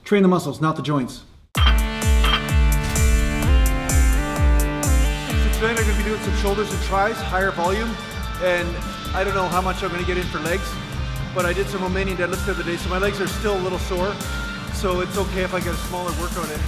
Train the muscles, not the joints. So tonight I'm going to be doing some shoulders and tris, higher volume, and I don't know how much I'm going to get in for legs, but I did some Romanian deadlifts the other day, so my legs are still a little sore, so it's okay if I get a smaller workout in.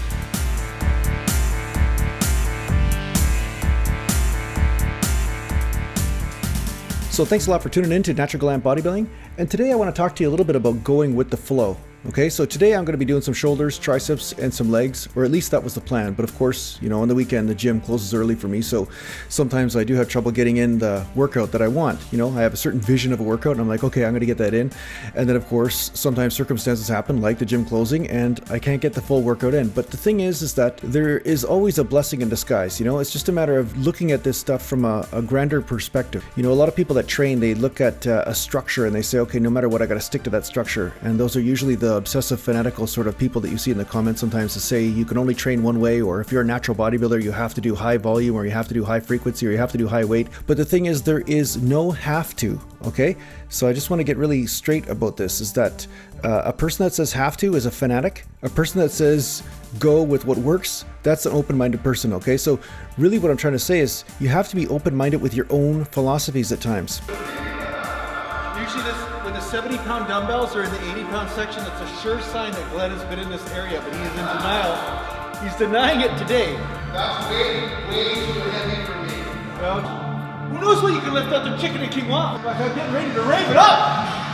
So thanks a lot for tuning in to Natural Gallant Bodybuilding, and today I want to talk to you a little bit about going with the flow. Okay, so today I'm going to be doing some shoulders, triceps, and some legs, or at least that was the plan. But of course, you know, on the weekend, the gym closes early for me, so sometimes I do have trouble getting in the workout that I want. You know, I have a certain vision of a workout, and I'm like, okay, I'm going to get that in. And then, of course, sometimes circumstances happen, like the gym closing, and I can't get the full workout in. But the thing is that there is always a blessing in disguise. You know, it's just a matter of looking at this stuff from a grander perspective. You know, a lot of people that train, they look at a structure, and they say, okay, no matter what, I got to stick to that structure. And those are usually the obsessive fanatical sort of people that you see in the comments sometimes to say you can only train one way, or if you're a natural bodybuilder you have to do high volume, or you have to do high frequency, or you have to do high weight. But the thing is, there is no have to. Okay, so I just want to get really straight about this, is that a person that says have to is a fanatic. A person that says go with what works, that's an open-minded person. Okay, so really what I'm trying to say is you have to be open-minded with your own philosophies at times. Usually when the 70-pound dumbbells are in the 80-pound section, that's a sure sign that Glenn has been in this area, but he is in denial. He's denying it today. That's way too heavy for me. Well, who knows what you can lift out the chicken and quinoa? I'm getting ready to rave it up!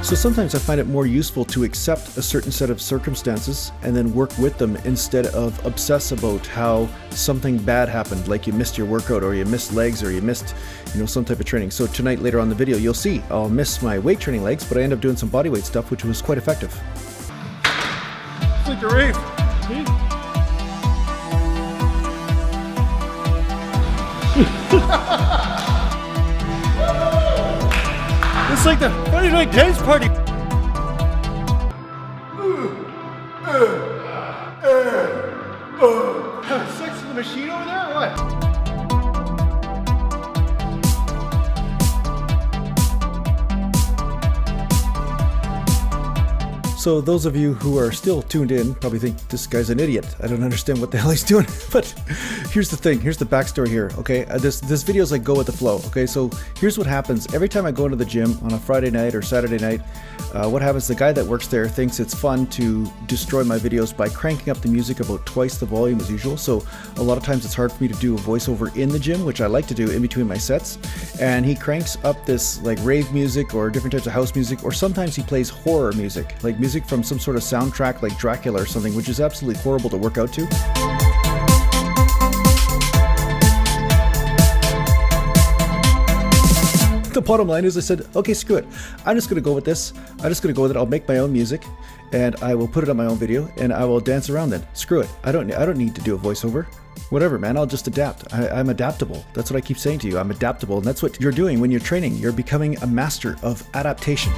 So sometimes I find it more useful to accept a certain set of circumstances and then work with them instead of obsess about how something bad happened, like you missed your workout, or you missed legs, or you missed, you know, some type of training. So tonight, later on in the video, you'll see I'll miss my weight training legs, but I end up doing some bodyweight stuff, which was quite effective. It's like a rave. It's like the Friday night dance party. Having sex in the machine over there, or what? So those of you who are still tuned in probably think this guy's an idiot. I don't understand what the hell he's doing. But here's the thing. Here's the backstory here. Okay, this video is like go with the flow. Okay, so here's what happens every time I go into the gym on a Friday night or Saturday night. What happens? The guy that works there thinks it's fun to destroy my videos by cranking up the music about twice the volume as usual. So a lot of times it's hard for me to do a voiceover in the gym, which I like to do in between my sets. And he cranks up this like rave music or different types of house music, or sometimes he plays horror music, like music from some sort of soundtrack like Dracula or something, which is absolutely horrible to work out to. The bottom line is I said, okay, screw it. I'm just going to go with this. I'm just going to go with it. I'll make my own music and I will put it on my own video and I will dance around then. Screw it. I don't need to do a voiceover. Whatever, man, I'll just adapt. I'm adaptable. That's what I keep saying to you. I'm adaptable. And that's what you're doing when you're training. You're becoming a master of adaptation.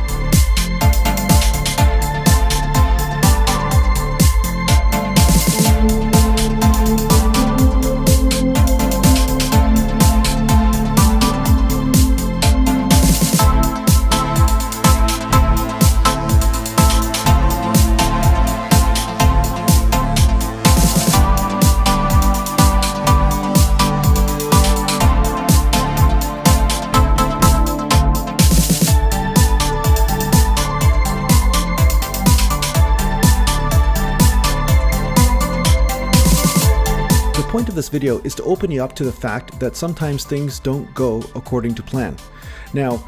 The point of this video is to open you up to the fact that sometimes things don't go according to plan. Now,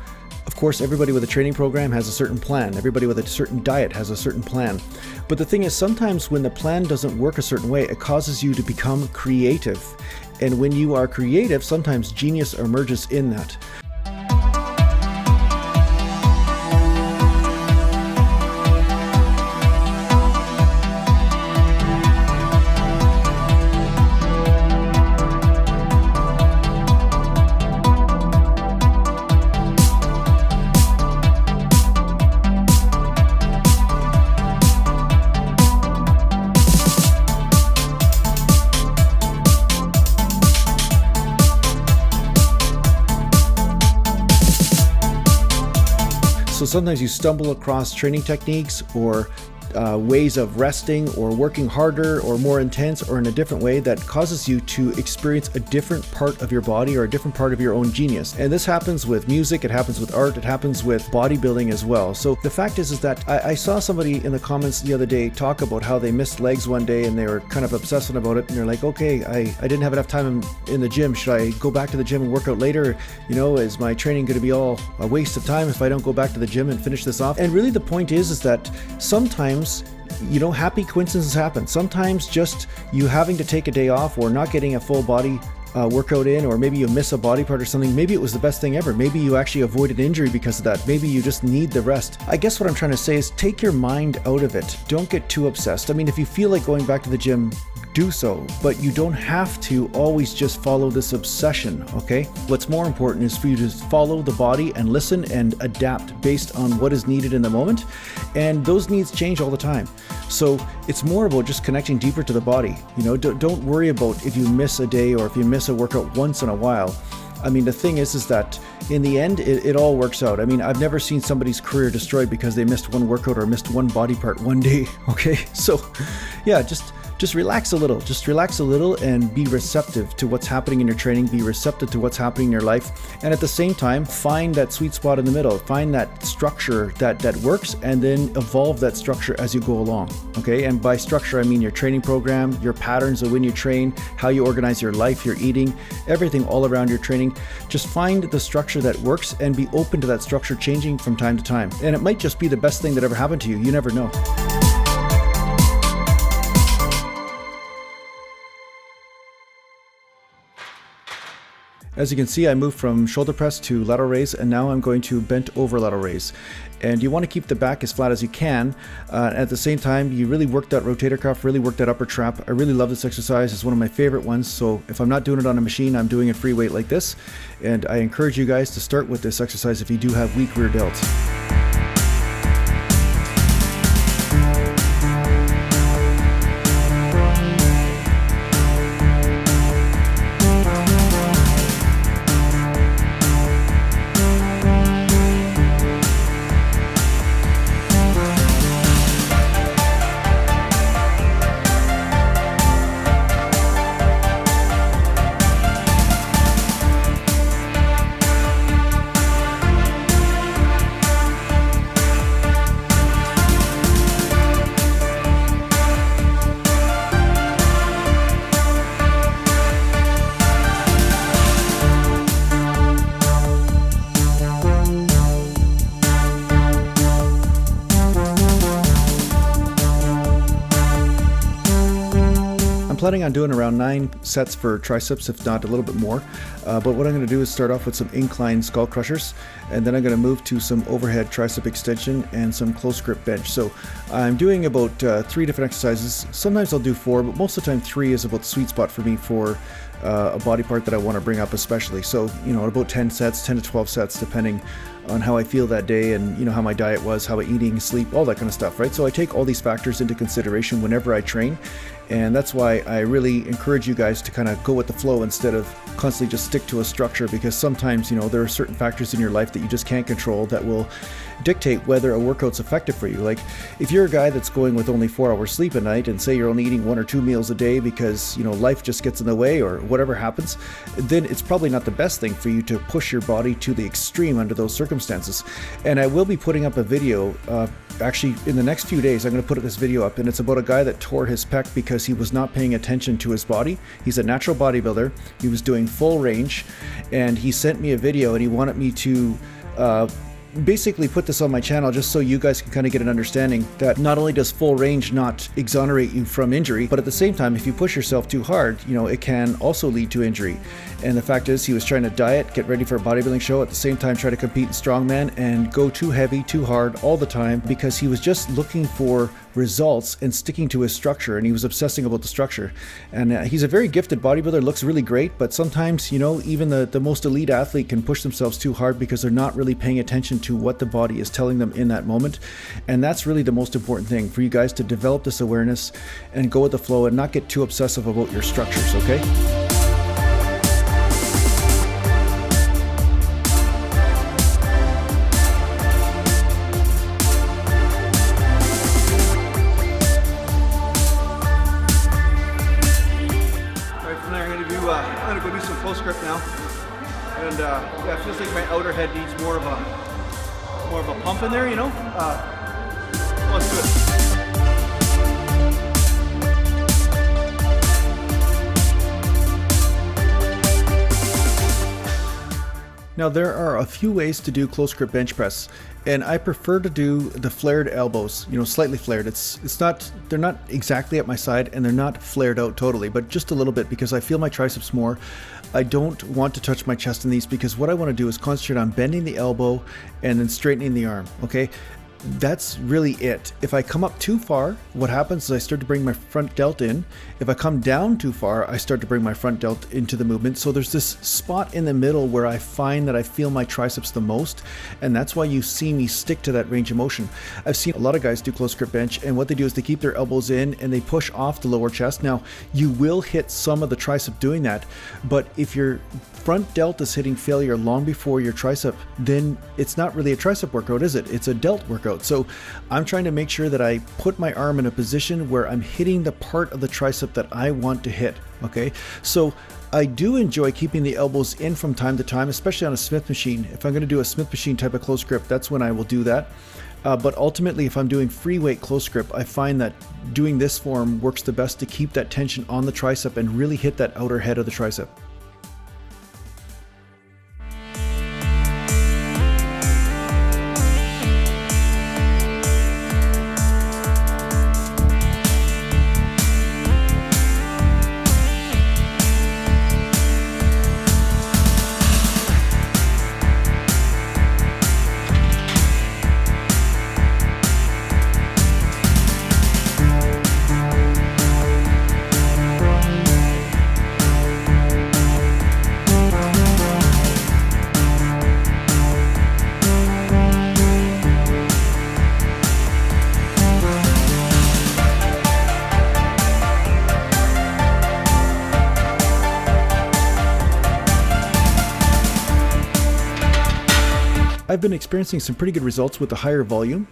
of course, everybody with a training program has a certain plan. Everybody with a certain diet has a certain plan. But the thing is, sometimes when the plan doesn't work a certain way, it causes you to become creative. And when you are creative, sometimes genius emerges in that. sometimes you stumble across training techniques or ways of resting or working harder or more intense or in a different way that causes you to experience a different part of your body or a different part of your own genius. And this happens with music, it happens with art, it happens with bodybuilding as well. So the fact is that I saw somebody in the comments the other day talk about how they missed legs one day and they were kind of obsessing about it, and they're like, okay, I didn't have enough time in the gym. Should I go back to the gym and work out later? You know, is my training going to be all a waste of time if I don't go back to the gym and finish this off? And really the point is that sometimes, you know, happy coincidences happen. Sometimes just you having to take a day off or not getting a full body workout in, or maybe you miss a body part or something. Maybe it was the best thing ever. Maybe you actually avoided injury because of that. Maybe you just need the rest. I guess what I'm trying to say is take your mind out of it. Don't get too obsessed. I mean, if you feel like going back to the gym, do so, but you don't have to always just follow this obsession, okay? What's more important is for you to follow the body and listen and adapt based on what is needed in the moment, and those needs change all the time. So it's more about just connecting deeper to the body. You know, don't worry about if you miss a day or if you miss a workout once in a while. I mean, the thing is that in the end, it all works out. I mean, I've never seen somebody's career destroyed because they missed one workout or missed one body part one day, okay? So yeah, just relax a little. Just relax a little and be receptive to what's happening in your training, be receptive to what's happening in your life, and at the same time, find that sweet spot in the middle, find that structure that works, and then evolve that structure as you go along, okay? And by structure, I mean your training program, your patterns of when you train, how you organize your life, your eating, everything all around your training. Just find the structure that works and be open to that structure changing from time to time. And it might just be the best thing that ever happened to you. You never know. As you can see, I moved from shoulder press to lateral raise, and now I'm going to bent over lateral raise. And you want to keep the back as flat as you can. At the same time, you really work that rotator cuff, really work that upper trap. I really love this exercise. It's one of my favorite ones. So if I'm not doing it on a machine, I'm doing it free weight like this. And I encourage you guys to start with this exercise if you do have weak rear delts. Planning on doing around 9 sets for triceps, if not a little bit more. But what I'm going to do is start off with some incline skull crushers, and then I'm going to move to some overhead tricep extension and some close grip bench. So I'm doing about 3 different exercises. Sometimes I'll do 4, but most of the time 3 is about the sweet spot for me for a body part that I want to bring up especially. So, you know, about 10 sets, 10 to 12 sets, depending on how I feel that day and, you know, how my diet was, how I eating, sleep, all that kind of stuff, right? So I take all these factors into consideration whenever I train. And that's why I really encourage you guys to kind of go with the flow instead of constantly just stick to a structure, because sometimes, you know, there are certain factors in your life that you just can't control that will dictate whether a workout's effective for you. Like if you're a guy that's going with only 4 hours sleep a night and say you're only eating 1 or 2 meals a day because, you know, life just gets in the way or whatever happens, then it's probably not the best thing for you to push your body to the extreme under those circumstances. And I will be putting up a video actually in the next few days. I'm going to put this video up, and it's about a guy that tore his pec because he was not paying attention to his body. He's a natural bodybuilder. He was doing full range, and he sent me a video, and he wanted me to basically put this on my channel just so you guys can kind of get an understanding that not only does full range not exonerate you from injury, but at the same time, if you push yourself too hard, you know, it can also lead to injury. And the fact is, he was trying to diet, get ready for a bodybuilding show, at the same time try to compete in strongman and go too heavy, too hard all the time because he was just looking for results and sticking to his structure, and he was obsessing about the structure. And he's a very gifted bodybuilder, looks really great, but sometimes, you know, even the most elite athlete can push themselves too hard because they're not really paying attention to what the body is telling them in that moment. And that's really the most important thing, for you guys to develop this awareness and go with the flow and not get too obsessive about your structures, okay? yeah, it feels like my outer head needs more of a pump in there, you know. Let's do it. Now there are a few ways to do close grip bench press, and I prefer to do the flared elbows, you know, slightly flared. They're not exactly at my side and they're not flared out totally, but just a little bit because I feel my triceps more. I don't want to touch my chest in these because what I want to do is concentrate on bending the elbow and then straightening the arm, okay? That's really it. If I come up too far, what happens is I start to bring my front delt in. If I come down too far, I start to bring my front delt into the movement. So there's this spot in the middle where I find that I feel my triceps the most, and that's why you see me stick to that range of motion. I've seen a lot of guys do close grip bench, and what they do is they keep their elbows in and they push off the lower chest. Now, you will hit some of the tricep doing that, but if your front delt is hitting failure long before your tricep, then it's not really a tricep workout, is it? It's a delt workout. So I'm trying to make sure that I put my arm in a position where I'm hitting the part of the tricep that I want to hit, okay? So I do enjoy keeping the elbows in from time to time, especially on a Smith machine. If I'm going to do a Smith machine type of close grip, that's when I will do that. But ultimately, if I'm doing free weight close grip, I find that doing this form works the best to keep that tension on the tricep and really hit that outer head of the tricep. I've been experiencing some pretty good results with the higher volume.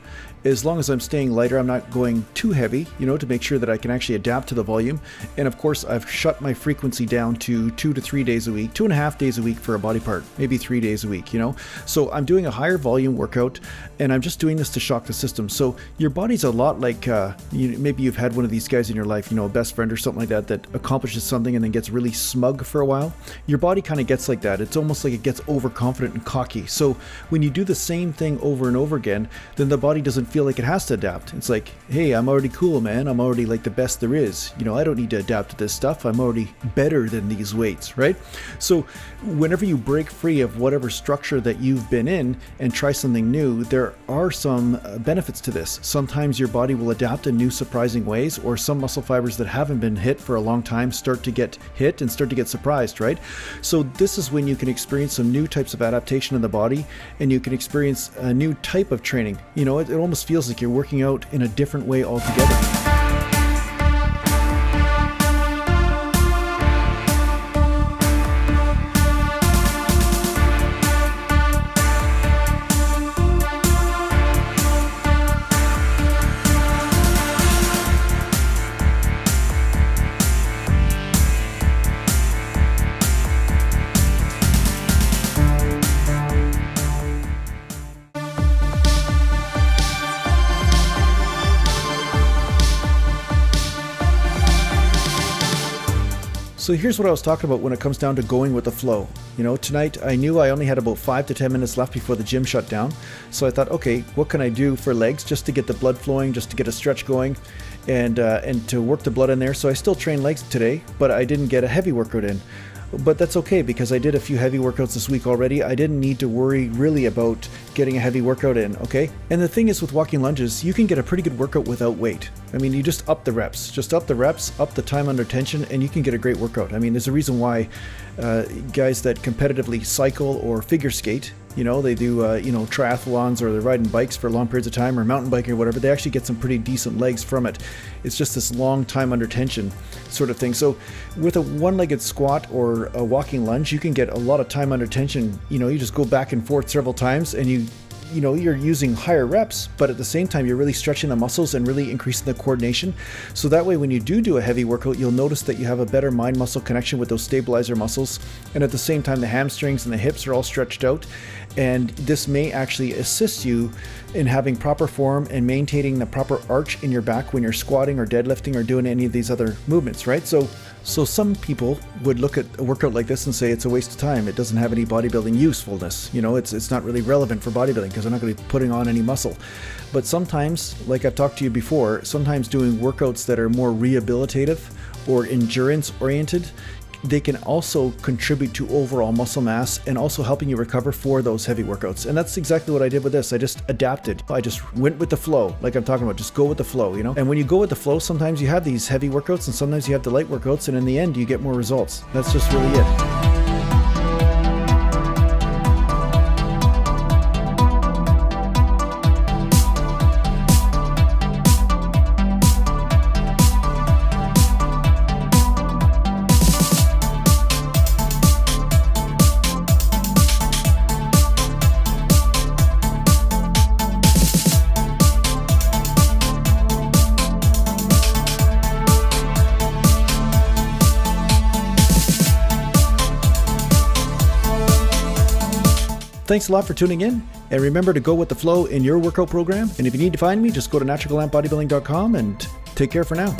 As long as I'm staying lighter, I'm not going too heavy, you know, to make sure that I can actually adapt to the volume. And of course, I've shut my frequency down to 2 to 3 days a week, 2.5 days a week for a body part, maybe 3 days a week, you know. So I'm doing a higher volume workout, and I'm just doing this to shock the system. So your body's a lot like, maybe you've had one of these guys in your life, you know, a best friend or something like that, that accomplishes something and then gets really smug for a while. Your body kind of gets like that. It's almost like it gets overconfident and cocky. So when you do the same thing over and over again, then the body doesn't feel like it has to adapt. It's like, hey, I'm already cool, man. I'm already like the best there is. You know, I don't need to adapt to this stuff. I'm already better than these weights, right? So whenever you break free of whatever structure that you've been in and try something new, there are some benefits to this. Sometimes your body will adapt in new surprising ways, or some muscle fibers that haven't been hit for a long time start to get hit and start to get surprised, right? So this is when you can experience some new types of adaptation in the body, and you can experience a new type of training. You know, it almost feels like you're working out in a different way altogether. So here's what I was talking about when it comes down to going with the flow. You know, tonight I knew I only had about 5 to 10 minutes left before the gym shut down. So I thought, okay, what can I do for legs just to get the blood flowing, just to get a stretch going, and to work the blood in there. So I still trained legs today, but I didn't get a heavy workout in. But that's okay, because I did a few heavy workouts this week already. I didn't need to worry really about getting a heavy workout in, okay? And the thing is, with walking lunges, you can get a pretty good workout without weight. I mean, you just up the reps, up the time under tension, and you can get a great workout. I mean, there's a reason why guys that competitively cycle or figure skate, you know, they do, triathlons, or they're riding bikes for long periods of time, or mountain biking or whatever, they actually get some pretty decent legs from it. It's just this long time under tension sort of thing. So with a one-legged squat or a walking lunge, you can get a lot of time under tension. You know, you just go back and forth several times and you you know, you're using higher reps, but at the same time, you're really stretching the muscles and really increasing the coordination. So that way, when you do a heavy workout, you'll notice that you have a better mind-muscle connection with those stabilizer muscles. And at the same time, the hamstrings and the hips are all stretched out. And this may actually assist you in having proper form and maintaining the proper arch in your back when you're squatting or deadlifting or doing any of these other movements, right? So some people would look at a workout like this and say it's a waste of time. It doesn't have any bodybuilding usefulness. You know, it's not really relevant for bodybuilding because I'm not going to be putting on any muscle. But sometimes, like I've talked to you before, sometimes doing workouts that are more rehabilitative or endurance oriented, they can also contribute to overall muscle mass and also helping you recover for those heavy workouts. And that's exactly what I did with this. I just adapted. I just went with the flow, like I'm talking about, just go with the flow, you know? And when you go with the flow, sometimes you have these heavy workouts and sometimes you have the light workouts, and in the end, you get more results. That's just really it. Thanks a lot for tuning in, and remember to go with the flow in your workout program. And if you need to find me, just go to naturalgallantbodybuilding.com and take care for now.